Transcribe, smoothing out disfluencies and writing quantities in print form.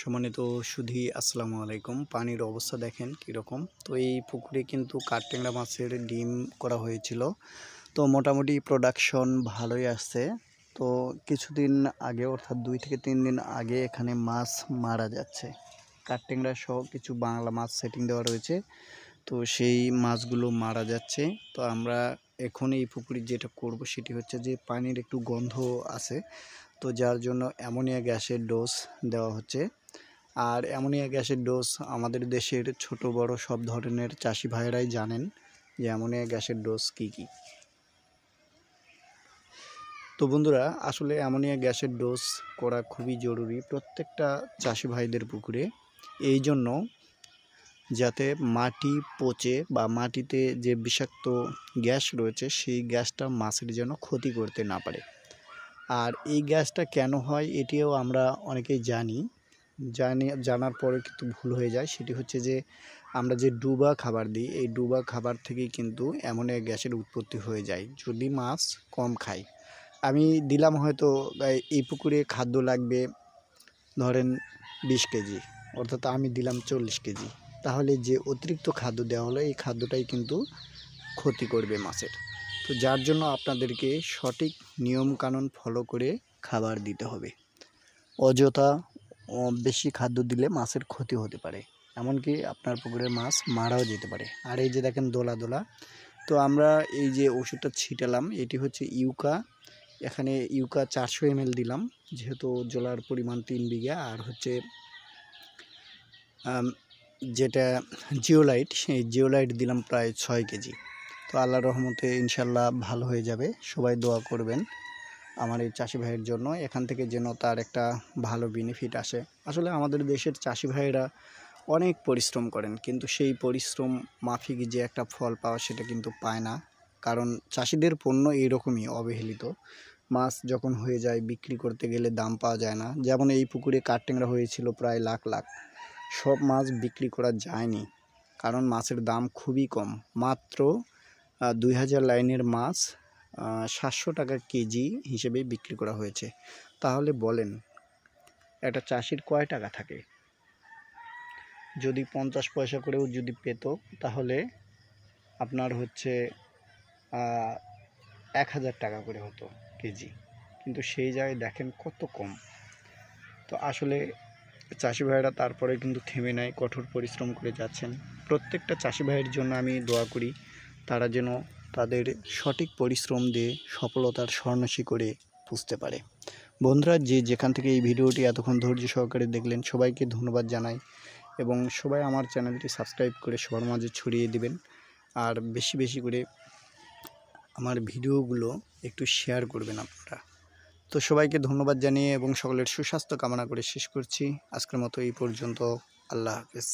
সম্মানিত সুধী আসসালামু আলাইকুম। পানির অবস্থা দেখেন কীরকম। তো এই পুকুরে কিন্তু কাঠট্যাংরা মাছের ডিম করা হয়েছিল। তো মোটামুটি প্রোডাকশন ভালোই আসছে। তো কিছুদিন আগে অর্থাৎ 2 থেকে 3 দিন আগে এখানে মাছ মারা যাচ্ছে। কাঠট্যাংরা সহ কিছু বাংলা মাছ সেটিং দেওয়া রয়েছে, তো সেই মাছগুলো মারা যাচ্ছে। তো আমরা এখন এই পুকুরে যেটা করব সেটি হচ্ছে যে পানির একটু গন্ধ আছে, তো যার জন্য অ্যামোনিয়া গ্যাসের ডোজ দেওয়া হচ্ছে। আর অ্যামোনিয়া গ্যাসের ডোজ আমাদের দেশের ছোট বড় সব ধরনের চাষি ভাইয়েরাই জানেন যে অ্যামোনিয়া গ্যাসের ডোজ কী কী। তো বন্ধুরা, আসলে অ্যামোনিয়া গ্যাসের ডোজ করা খুবই জরুরি প্রত্যেকটা চাষি ভাইদের পুকুরে, এই জন্য যাতে মাটি পচে বা মাটিতে যে বিষাক্ত গ্যাস রয়েছে সেই গ্যাসটা মাছের যেন ক্ষতি করতে না পারে। আর এই গ্যাসটা কেন হয় এটিও আমরা অনেকেই জানার পরে কিন্তু ভুল হয়ে যায়। সেটি হচ্ছে যে আমরা যে ডুবা খাবার দিই, এই ডুবা খাবার থেকেই কিন্তু অ্যামোনিয়া গ্যাসের উৎপত্তি হয়ে যায় যদি মাছ কম খায়। আমি দিলাম হয়তো এই পুকুরে খাদ্য লাগবে ধরেন 20 কেজি, অর্থাৎ আমি দিলাম 40 কেজি, তাহলে যে অতিরিক্ত খাদ্য দেওয়া হলো এই খাদ্যটাই কিন্তু ক্ষতি করবে মাছের। তো যার জন্য আপনাদেরকে সঠিক নিয়মকানুন ফলো করে খাবার দিতে হবে। অযথা বেশি খাদ্য দিলে মাছের ক্ষতি হতে পারে, এমনকি আপনার পুকুরের মাছ মারাও যেতে পারে। আর এই যে দেখেন দোলা দোলা, তো আমরা এই যে ওষুধটা ছিটালাম এটি হচ্ছে ইউকা। এখানে ইউকা 400 ml দিলাম, যেহেতু জলার পরিমাণ 3 বিঘা। আর হচ্ছে যেটা জিওলাইট, সেই জিওলাইট দিলাম প্রায় 6 কেজি। তো আল্লাহর রহমতে ইনশাল্লাহ ভালো হয়ে যাবে। সবাই দোয়া করবেন আমার এই চাষি ভাইয়ের জন্য, এখান থেকে যেন তার একটা ভালো বেনিফিট আসে। আসলে আমাদের দেশের চাষি ভাইয়েরা অনেক পরিশ্রম করেন, কিন্তু সেই পরিশ্রম মাফিক যে একটা ফল পাওয়া সেটা কিন্তু পায় না। কারণ চাষিদের পণ্য এইরকমই অবহেলিত। মাছ যখন হয়ে যায় বিক্রি করতে গেলে দাম পাওয়া যায় না। যেমন এই পুকুরে কাঠট্যাংরা হয়েছিল প্রায় লাখ লাখ, সব মাছ বিক্রি করা যায়নি, কারণ মাছের দাম খুবই কম। মাত্র 2000 লাইনের মাছ 700 টাকা কেজি হিসেবে বিক্রি করা হয়েছে। তাহলে বলেন একটা চাষির কয় টাকা থাকে? যদি 50 পয়সা করেও যদি পেত তাহলে আপনার হচ্ছে 1000 টাকা করে হতো কেজি, কিন্তু সেই জায়গায় দেখেন কত কম। তো আসলে চাষি ভাইয়েরা তারপরে কিন্তু থেমে নেয়, কঠোর পরিশ্রম করে যাচ্ছেন। প্রত্যেকটা চাষি ভাইয়ের জন্য আমি দোয়া করি তারা যেন তাদের সঠিক পরিশ্রম দিয়ে সফলতার স্বর্ণশিখরে পুষতে পারে। বন্ধুরা, যে যেখান থেকে এই ভিডিওটি এতক্ষণ ধৈর্য সহকারে দেখলেন সবাইকে ধন্যবাদ জানাই, এবং সবাই আমার চ্যানেলটি সাবস্ক্রাইব করে সবার মাঝে ছড়িয়ে দিবেন। আর বেশি বেশি করে আমার ভিডিওগুলো একটু শেয়ার করবেন আপনারা। তো সবাইকে ধন্যবাদ জানিয়ে এবং সকলের সুস্বাস্থ্য কামনা করে শেষ করছি। আজকের মতো এই পর্যন্ত। আল্লাহ হাফেজ।